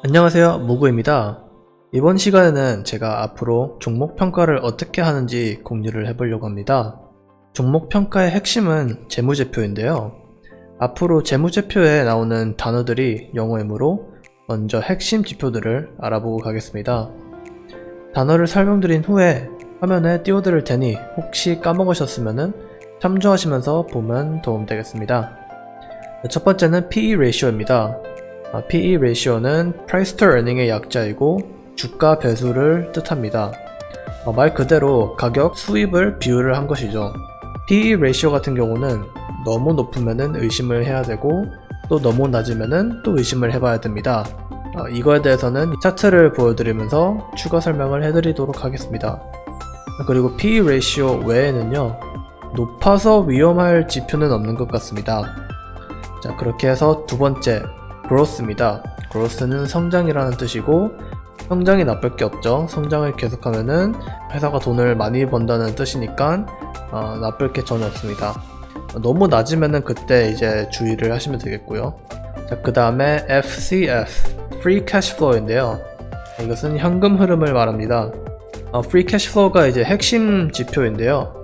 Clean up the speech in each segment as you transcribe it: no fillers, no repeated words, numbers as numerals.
안녕하세요, 모구입니다. 이번 시간에는 제가 앞으로 종목 평가를 어떻게 하는지 공유를 해보려고 합니다. 종목 평가의 핵심은 재무제표인데요. 앞으로 재무제표에 나오는 단어들이 영어이므로 먼저 핵심 지표들을 알아보고 가겠습니다. 단어를 설명드린 후에 화면에 띄워드릴 테니 혹시 까먹으셨으면 참조하시면서 보면 도움되겠습니다. 첫 번째는 PE 레이시오입니다. PE 레이시오는 Price to Earning의 약자이고 주가 배수를 뜻합니다. 말 그대로 가격 수입을 비율을 한 것이죠. PE 레이시오 같은 경우는 너무 높으면 의심을 해야 되고 또 너무 낮으면 또 의심을 해봐야 됩니다. 이거에 대해서는 차트를 보여드리면서 추가 설명을 해드리도록 하겠습니다. 그리고 PE 레이시오 외에는요, 높아서 위험할 지표는 없는 것 같습니다. 자, 그렇게 해서 두 번째, growth입니다. growth는 성장이라는 뜻이고, 성장이 나쁠 게 없죠. 성장을 계속하면은 회사가 돈을 많이 번다는 뜻이니까 나쁠 게 전혀 없습니다. 너무 낮으면은 그때 이제 주의를 하시면 되겠고요. 자, 그 다음에 FCF, Free Cash Flow인데요. 이것은 현금 흐름을 말합니다. Free Cash Flow가 이제 핵심 지표인데요.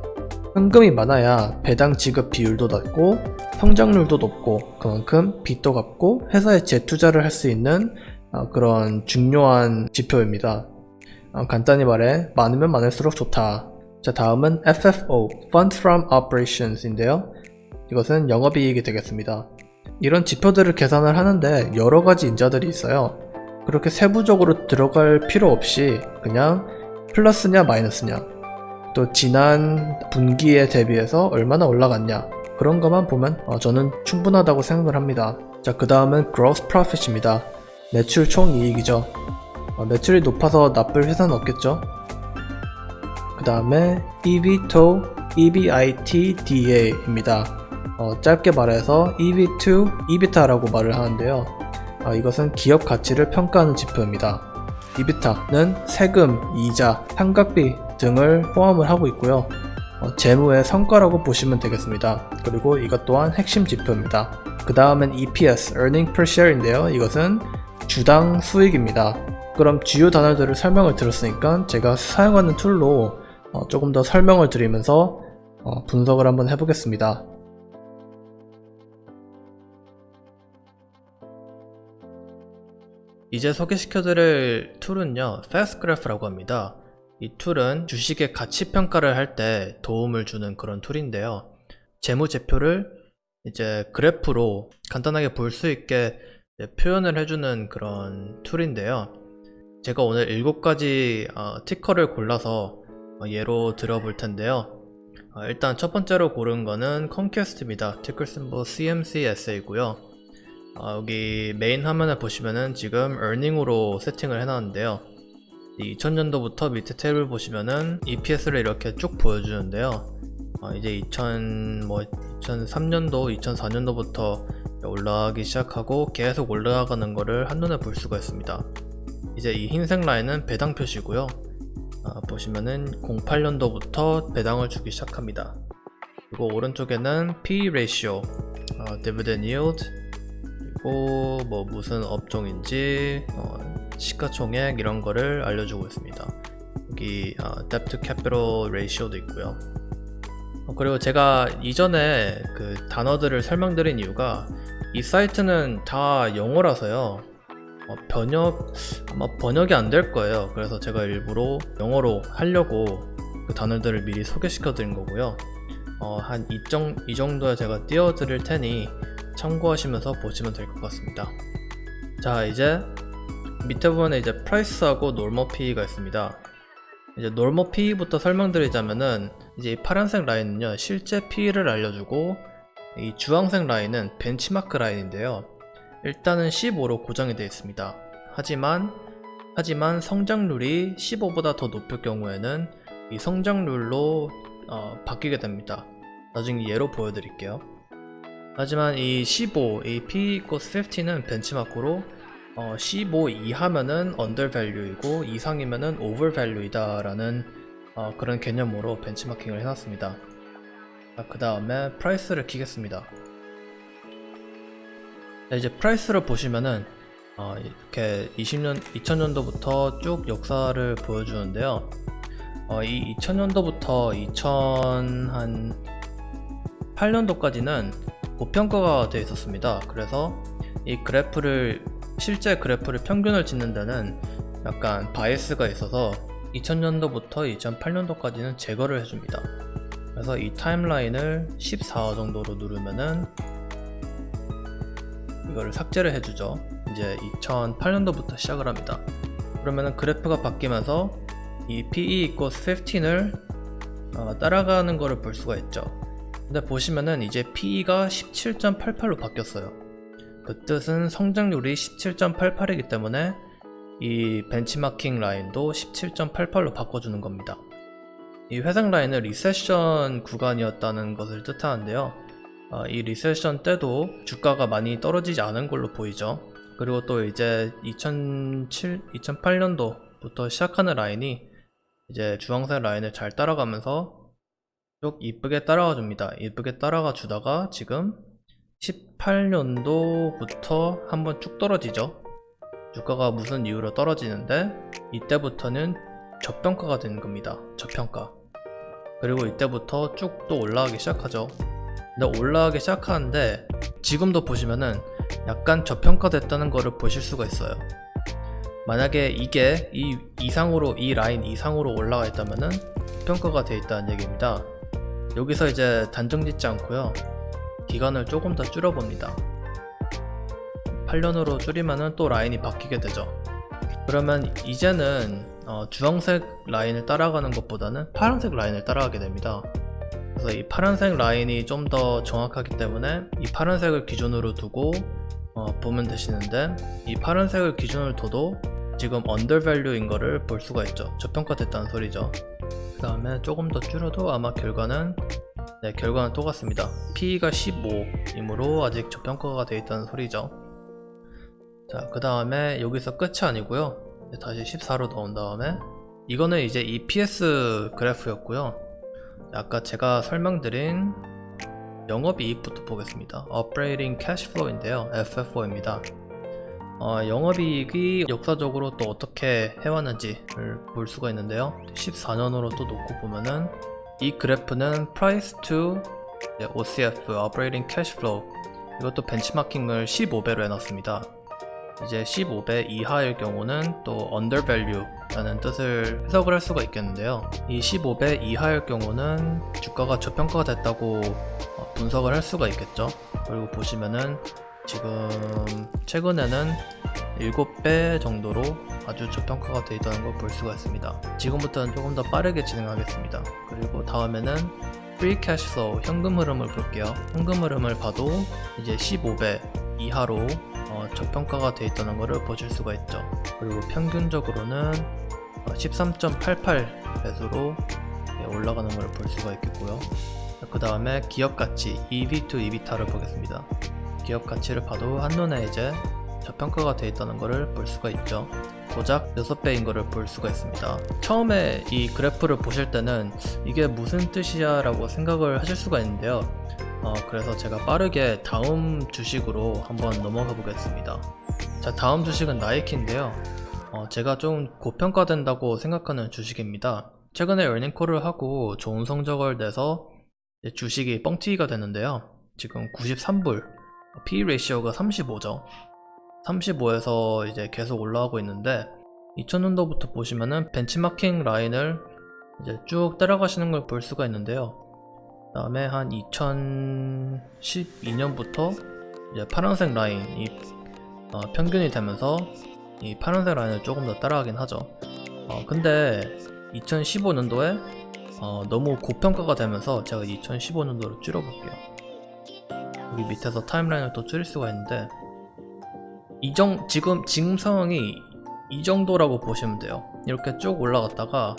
현금이 많아야 배당 지급 비율도 낮고 성장률도 높고 그만큼 빚도 갚고 회사에 재투자를 할 수 있는 그런 중요한 지표입니다. 간단히 말해 많으면 많을수록 좋다. 자, 다음은 FFO, Funds from Operations 인데요. 이것은 영업이익이 되겠습니다. 이런 지표들을 계산을 하는데 여러가지 인자들이 있어요. 그렇게 세부적으로 들어갈 필요 없이 그냥 플러스냐 마이너스냐, 또 지난 분기에 대비해서 얼마나 올라갔냐, 그런 것만 보면 저는 충분하다고 생각을 합니다. 자, 그 다음은 Gross Profit입니다. 매출 총이익이죠. 매출이 높아서 나쁠 회사는 없겠죠. 그 다음에 EV to EBITDA 입니다. 짧게 말해서 EV to EBITDA라고 말을 하는데요. 이것은 기업 가치를 평가하는 지표입니다. EBITDA는 세금, 이자, 상각비 등을 포함을 하고 있고요. 재무의 성과라고 보시면 되겠습니다. 그리고 이것 또한 핵심 지표입니다. 그 다음은 EPS, Earning Per Share인데요. 이것은 주당 수익입니다. 그럼 주요 단어들을 설명을 드렸으니까 제가 사용하는 툴로 조금 더 설명을 드리면서 분석을 한번 해보겠습니다. 이제 소개시켜드릴 툴은요, FastGraph라고 합니다. 이 툴은 주식의 가치 평가를 할 때 도움을 주는 그런 툴인데요. 재무제표를 이제 그래프로 간단하게 볼 수 있게 표현을 해주는 그런 툴인데요. 제가 오늘 7가지 티커를 골라서 예로 들어볼 텐데요. 일단 첫 번째로 고른 거는 컴캐스트입니다. 티cker 심볼 CMCSA고요. 여기 메인 화면을 보시면은 지금 earning으로 세팅을 해놨는데요. 2000년도부터 밑에 탭을 보시면은 EPS를 이렇게 쭉 보여주는데요. 이제 2003년도, 2004년도부터 올라가기 시작하고 계속 올라가는 거를 한눈에 볼 수가 있습니다. 이제 이 흰색 라인은 배당 표시고요. 보시면은 08년도부터 배당을 주기 시작합니다. 그리고 오른쪽에는 PE ratio, dividend yield, 그리고 뭐 무슨 업종인지, 시가총액 이런 거를 알려주고 있습니다. 여기 debt to capital ratio도 있고요. 그리고 제가 이전에 그 단어들을 설명드린 이유가 이 사이트는 다 영어라서요. 아마 번역이 안 될 거예요. 그래서 제가 일부러 영어로 하려고 그 단어들을 미리 소개시켜 드린 거고요. 한 이 정도에 제가 띄워드릴 테니 참고하시면서 보시면 될 것 같습니다. 자, 이제 밑에 부분에 이제 프라이스하고 노멀 PE가 있습니다. 이제 노멀 PE부터 설명드리자면은 이제 이 파란색 라인은요, 실제 PE를 알려주고 이 주황색 라인은 벤치마크 라인인데요. 일단은 15로 고정이 되어 있습니다. 하지만 성장률이 15보다 더 높을 경우에는 이 성장률로 바뀌게 됩니다. 나중에 예로 보여드릴게요. 하지만 이 15, 이 PE equals 50는 벤치마크로 15 이하면은 undervalue이고 이상이면은 overvalue이다 라는 그런 개념으로 벤치마킹을 해놨습니다. 그 다음에 프라이스를 키겠습니다. 자, 이제 프라이스를 보시면은 이렇게 2000년도부터 쭉 역사를 보여주는데요. 이 2000년도부터 2008년도까지는 고평가가 되어 있었습니다. 그래서 이 그래프를 실제 그래프를 평균을 짓는 데는 약간 바이어스가 있어서 2000년도부터 2008년도까지는 제거를 해줍니다. 그래서 이 타임라인을 14화 정도로 누르면은 이거를 삭제를 해주죠. 이제 2008년도부터 시작을 합니다. 그러면은 그래프가 바뀌면서 이 PE equals 15을 따라가는 거를 볼 수가 있죠. 근데 보시면은 이제 PE가 17.88로 바뀌었어요. 그 뜻은 성장률이 17.88이기 때문에 이 벤치마킹 라인도 17.88로 바꿔주는 겁니다. 이 회상 라인은 리세션 구간이었다는 것을 뜻하는데요. 이 리세션 때도 주가가 많이 떨어지지 않은 걸로 보이죠. 그리고 또 이제 2008년도부터 시작하는 라인이 이제 주황색 라인을 잘 따라가면서 쭉 이쁘게 따라가 줍니다. 이쁘게 따라가 주다가 지금 18년도부터 한번 쭉 떨어지죠. 주가가 무슨 이유로 떨어지는데 이때부터는 저평가가 되는 겁니다. 저평가. 그리고 이때부터 쭉 또 올라가기 시작하죠. 근데 올라가기 시작하는데 지금도 보시면은 약간 저평가됐다는 거를 보실 수가 있어요. 만약에 이게 이 라인 이상으로 올라가 있다면은 평가가 되어 있다는 얘기입니다. 여기서 이제 단정 짓지 않고요. 기간을 조금 더 줄여봅니다. 8년으로 줄이면은 또 라인이 바뀌게 되죠. 그러면 이제는 주황색 라인을 따라가는 것보다는 파란색 라인을 따라가게 됩니다. 그래서 이 파란색 라인이 좀 더 정확하기 때문에 이 파란색을 기준으로 두고 보면 되시는데, 이 파란색을 기준으로 둬도 지금 undervalue인 거를 볼 수가 있죠. 저평가됐다는 소리죠. 그 다음에 조금 더 줄여도 아마 결과는 똑같습니다. PE가 15이므로 아직 저평가가 되어 있다는 소리죠. 자, 그 다음에 여기서 끝이 아니고요. 다시 14로 넣은 다음에 이거는 이제 EPS 그래프였고요. 아까 제가 설명드린 영업이익부터 보겠습니다. Operating Cash Flow인데요. FFO입니다. 영업이익이 역사적으로 또 어떻게 해왔는지를 볼 수가 있는데요. 14년으로 또 놓고 보면은 이 그래프는 Price to OCF, Operating Cash Flow, 이것도 벤치마킹을 15배로 해놨습니다. 이제 15배 이하일 경우는 또 undervalue 라는 뜻을 해석을 할 수가 있겠는데요. 이 15배 이하일 경우는 주가가 저평가가 됐다고 분석을 할 수가 있겠죠. 그리고 보시면은 지금 최근에는 7배 정도로 아주 저평가가 되어 있다는 걸 볼 수가 있습니다. 지금부터는 조금 더 빠르게 진행하겠습니다. 그리고 다음에는 Free Cash Flow, 현금 흐름을 볼게요. 현금 흐름을 봐도 이제 15배 이하로 저평가가 되어 있다는 것을 보실 수가 있죠. 그리고 평균적으로는 13.88배수로 올라가는 것을 볼 수가 있겠고요. 그 다음에 기업 가치 EV to EBITDA를 보겠습니다. 기업 가치를 봐도 한눈에 이제 저평가가 되어 있다는 것을 볼 수가 있죠. 고작 6배인 것을 볼 수가 있습니다. 처음에 이 그래프를 보실 때는 이게 무슨 뜻이야 라고 생각을 하실 수가 있는데요. 그래서 제가 빠르게 다음 주식으로 한번 넘어가 보겠습니다. 자, 다음 주식은 나이키인데요. 제가 좀 고평가된다고 생각하는 주식입니다. 최근에 earning콜을 하고 좋은 성적을 내서 주식이 뻥튀기가 됐는데요. 지금 93불, PE 레이시오가 35죠. 35에서 이제 계속 올라가고 있는데 2000년도부터 보시면은 벤치마킹 라인을 이제 쭉 따라가시는 걸 볼 수가 있는데요. 그 다음에 한 2012년부터 이제 파란색 라인이 평균이 되면서 이 파란색 라인을 조금 더 따라가긴 하죠. 근데 2015년도에 너무 고평가가 되면서 제가 2015년도로 줄여볼게요. 여기 밑에서 타임라인을 또 줄일 수가 있는데 지금 상황이 이 정도라고 보시면 돼요. 이렇게 쭉 올라갔다가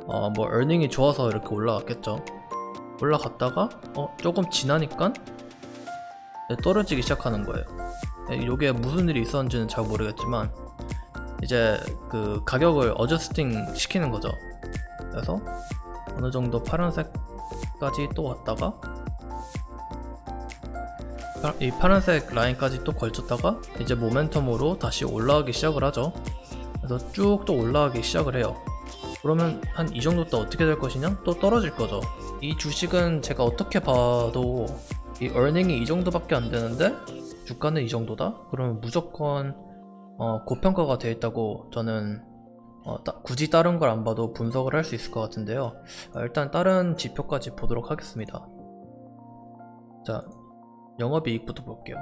뭐 earning이 좋아서 이렇게 올라갔겠죠. 올라갔다가 조금 지나니까 떨어지기 시작하는 거예요. 이게 무슨 일이 있었는지는 잘 모르겠지만 이제 그 가격을 어저스팅 시키는 거죠. 그래서 어느 정도 파란색까지 또 왔다가 이 파란색 라인까지 또 걸쳤다가 이제 모멘텀으로 다시 올라가기 시작을 하죠. 그래서 쭉 또 올라가기 시작을 해요. 그러면 한 이 정도 때 어떻게 될 것이냐? 또 떨어질 거죠. 이 주식은 제가 어떻게 봐도 이 earning이 이 정도밖에 안 되는데 주가는 이 정도다? 그러면 무조건 고평가가 되어 있다고 저는 굳이 다른 걸 안 봐도 분석을 할 수 있을 것 같은데요. 일단 다른 지표까지 보도록 하겠습니다. 자, 영업이익부터 볼게요.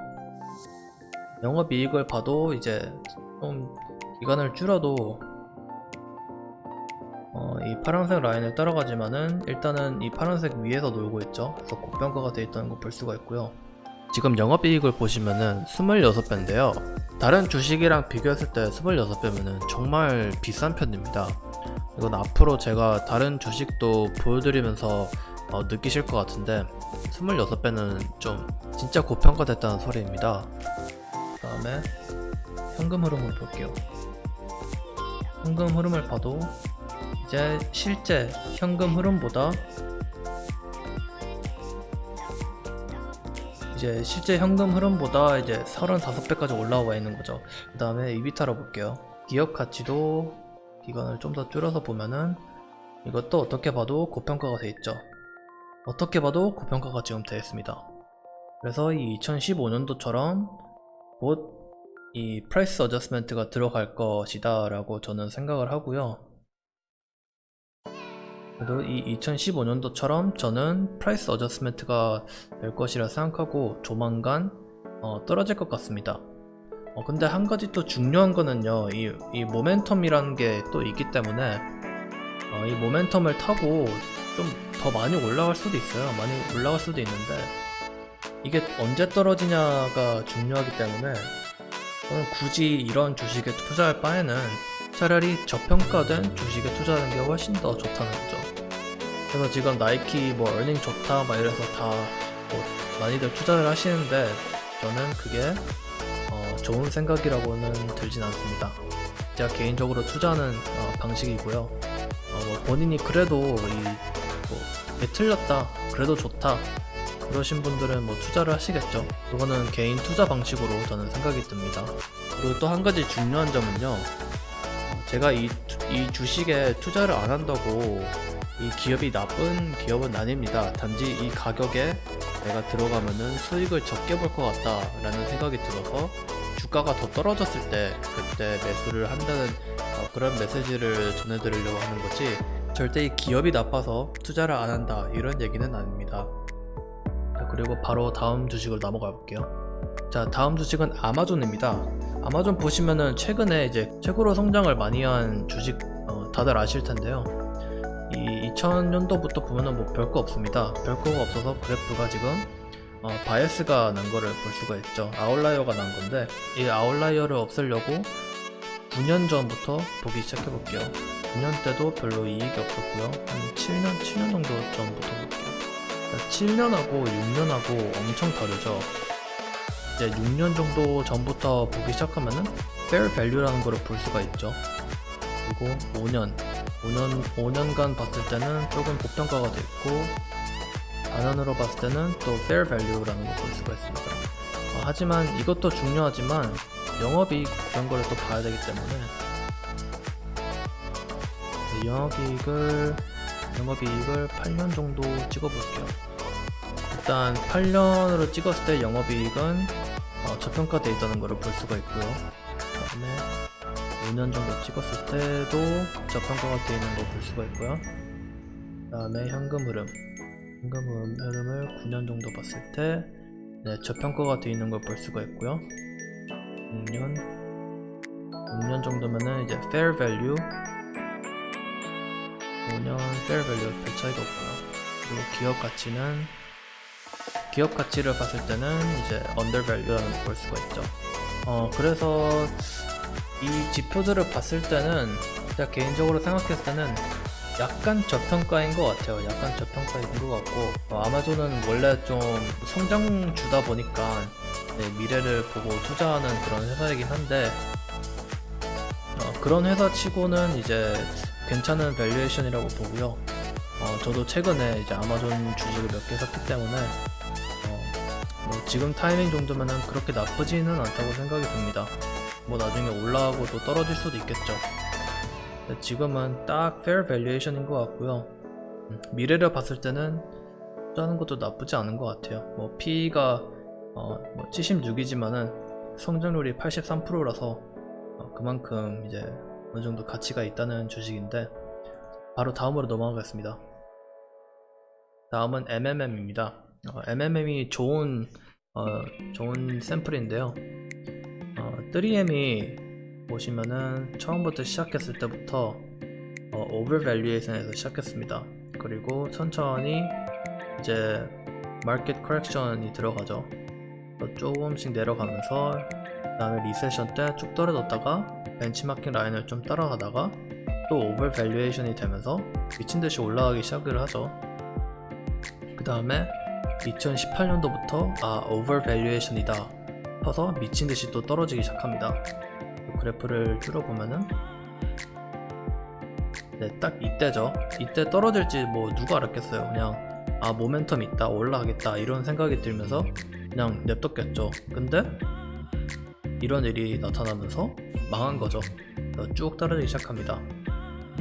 영업이익을 봐도 이제 좀 기간을 줄여도 이 파란색 라인을 따라가지만은 일단은 이 파란색 위에서 놀고 있죠. 그래서 고평가가 되어 있다는 걸 볼 수가 있고요. 지금 영업이익을 보시면은 26배인데요. 다른 주식이랑 비교했을 때 26배면은 정말 비싼 편입니다. 이건 앞으로 제가 다른 주식도 보여드리면서 느끼실 것 같은데 26배는 좀 진짜 고평가됐다는 소리입니다. 그 다음에 현금 흐름을 볼게요. 현금 흐름을 봐도 이제 실제 현금 흐름보다 이제 35배까지 올라와 있는 거죠. 그 다음에 이비타로 볼게요. 기업 가치도 기간을 좀 더 줄여서 보면은 이것도 어떻게 봐도 고평가가 돼 있죠. 어떻게 봐도 고평가가 지금 되어 있습니다. 그래서 이 2015년도처럼 곧 이 프라이스 어저스먼트가 들어갈 것이다 라고 저는 생각을 하고요. 그래도 이 2015년도처럼 저는 프라이스 어저스먼트가 될 것이라 생각하고 조만간 떨어질 것 같습니다. 근데 한 가지 또 중요한 거는요, 이 모멘텀이라는 게 또 있기 때문에 이 모멘텀을 타고 좀 더 많이 올라갈 수도 있어요. 많이 올라갈 수도 있는데 이게 언제 떨어지냐가 중요하기 때문에 저는 굳이 이런 주식에 투자할 바에는 차라리 저평가된 주식에 투자하는 게 훨씬 더 좋다는 거죠. 그래서 지금 나이키 뭐 earning 좋다 막 이래서 다 많이들 투자를 하시는데 저는 그게 좋은 생각이라고는 들진 않습니다. 제가 개인적으로 투자하는 방식이고요. 뭐 본인이 그래도 이게 틀렸다, 그래도 좋다 그러신 분들은 뭐 투자를 하시겠죠. 그거는 개인 투자 방식으로 저는 생각이 듭니다. 그리고 또 한 가지 중요한 점은요, 제가 이 주식에 투자를 안 한다고 이 기업이 나쁜 기업은 아닙니다. 단지 이 가격에 내가 들어가면은 수익을 적게 볼 것 같다 라는 생각이 들어서 주가가 더 떨어졌을 때 그때 매수를 한다는 그런 메시지를 전해드리려고 하는 거지, 절대 이 기업이 나빠서 투자를 안 한다 이런 얘기는 아닙니다. 자, 그리고 바로 다음 주식으로 넘어가 볼게요. 자, 다음 주식은 아마존입니다. 아마존 보시면은 최근에 이제 최고로 성장을 많이 한 주식 다들 아실 텐데요. 이 2000년도부터 보면은 뭐 별거 없습니다. 별거가 없어서 그래프가 지금 바이어스가 난 거를 볼 수가 있죠. 아웃라이어가 난 건데 이 아웃라이어를 없애려고 9년 전부터 보기 시작해 볼게요. 9년 때도 별로 이익이 없었고요. 한 7년 정도 전부터 볼게요. 7년하고 6년하고 엄청 다르죠. 이제 6년 정도 전부터 보기 시작하면은 fair value라는 거를 볼 수가 있죠. 그리고 5년간 봤을 때는 조금 고평가가 돼 있고, 단원으로 봤을 때는 또 fair value라는 걸 볼 수가 있습니다. 하지만 이것도 중요하지만 영업이익 그런 거를 또 봐야 되기 때문에 영업이익을 8년 정도 찍어볼게요. 일단 8년으로 찍었을 때 영업이익은 저평가되어 있다는 것을 볼 수가 있고요. 그 다음에 5년 정도 찍었을 때도 저평가가 되어 있는 걸 볼 수가 있고요. 그 다음에 현금 흐름을 9년 정도 봤을 때 저평가가 되어 있는 걸 볼 수가 있고요. 6년 정도면은 이제 fair value, 5년 fair value 별 차이가 없고요. 그리고 기업 가치를 봤을 때는 이제 undervalue라는 걸 볼 수가 있죠. 그래서 이 지표들을 봤을 때는 제가 개인적으로 생각했을 때는 약간 저평가인 것 같아요. 약간 저평가인 것 같고, 아마존은 원래 좀 성장주다 보니까 미래를 보고 투자하는 그런 회사이긴 한데, 그런 회사 치고는 이제 괜찮은 밸류에이션이라고 보고요. 저도 최근에 이제 아마존 주식을 몇 개 샀기 때문에 뭐 지금 타이밍 정도면은 그렇게 나쁘지는 않다고 생각이 듭니다. 뭐 나중에 올라가고 또 떨어질 수도 있겠죠. 근데 지금은 딱 fair valuation인 것 같고요. 미래를 봤을 때는 투자하는 것도 나쁘지 않은 것 같아요. 뭐 PE가 뭐 76이지만은 성장률이 83%라서 그만큼 이제 어느 정도 가치가 있다는 주식인데, 바로 다음으로 넘어가겠습니다. 다음은 MMM입니다. MMM이 좋은 샘플인데요. 3M이 보시면은 처음부터 시작했을 때부터 overvaluation에서 시작했습니다. 그리고 천천히 이제 market correction이 들어가죠. 조금씩 내려가면서 그 다음에 리세션 때 쭉 떨어졌다가 벤치마킹 라인을 좀 따라가다가 또 overvaluation이 되면서 미친듯이 올라가기 시작을 하죠. 그 다음에 2018년도부터 overvaluation이다 해서 미친듯이 또 떨어지기 시작합니다. 그래프를 줄여보면은 네, 딱 이때죠. 이때 떨어질지 뭐 누가 알았겠어요. 그냥 모멘텀 있다, 올라가겠다 이런 생각이 들면서 그냥 냅뒀겠죠. 근데 이런 일이 나타나면서 망한 거죠. 쭉 떨어지기 시작합니다.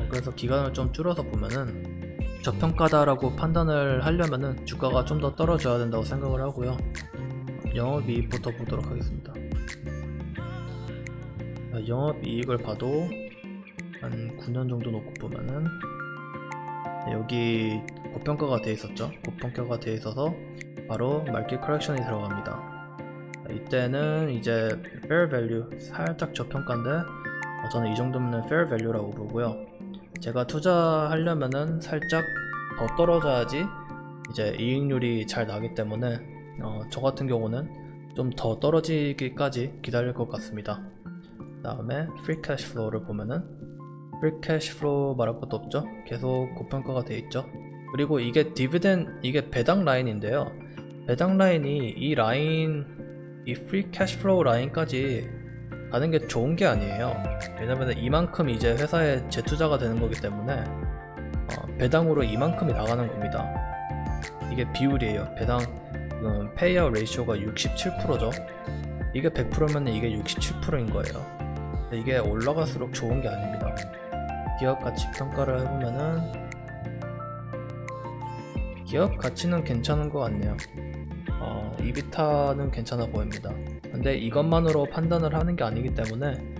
그래서 기간을 좀 줄여서 보면은 저평가다라고 판단을 하려면은 주가가 좀 더 떨어져야 된다고 생각을 하고요. 영업이익부터 보도록 하겠습니다. 영업이익을 봐도 한 9년 정도 놓고 보면은 여기 고평가가 돼 있었죠. 고평가가 돼 있어서 바로 마켓 커렉션이 들어갑니다. 이때는 이제 fair value, 살짝 저평가인데 저는 이 정도면 fair value라고 보고요. 제가 투자하려면은 살짝 더 떨어져야지 이제 이익률이 잘 나기 때문에 저 같은 경우는 좀 더 떨어지기까지 기다릴 것 같습니다. 그 다음에 free cash flow를 보면은 free cash flow 말할 것도 없죠. 계속 고평가가 돼 있죠. 그리고 이게 이게 배당 라인인데요. 배당 라인이 이 free cash flow 라인까지 가는 게 좋은 게 아니에요. 왜냐면 이만큼 이제 회사에 재투자가 되는 거기 때문에 배당으로 이만큼이 나가는 겁니다. 이게 비율이에요. 배당 페이아웃 레이쇼가 67%죠. 이게 100%면 이게 67%인 거예요. 이게 올라갈수록 좋은 게 아닙니다. 기업 가치 평가를 해보면은 기업 가치는 괜찮은 것 같네요. 이비타는 괜찮아 보입니다. 근데 이것만으로 판단을 하는 게 아니기 때문에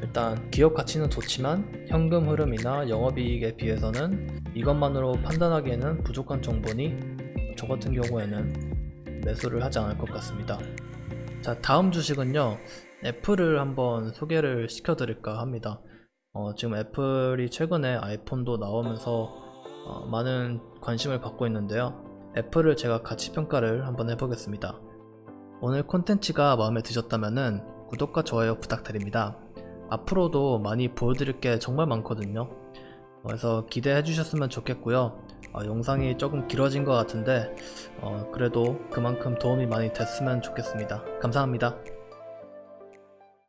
일단 기업 가치는 좋지만 현금 흐름이나 영업이익에 비해서는 이것만으로 판단하기에는 부족한 정보니 저 같은 경우에는 매수를 하지 않을 것 같습니다. 자, 다음 주식은요, 애플을 한번 소개를 시켜드릴까 합니다. 지금 애플이 최근에 아이폰도 나오면서 많은 관심을 받고 있는데요. 애플을 제가 가치 평가를 한번 해보겠습니다. 오늘 콘텐츠가 마음에 드셨다면 구독과 좋아요 부탁드립니다. 앞으로도 많이 보여드릴 게 정말 많거든요. 그래서 기대해 주셨으면 좋겠고요. 영상이 조금 길어진 것 같은데 그래도 그만큼 도움이 많이 됐으면 좋겠습니다. 감사합니다.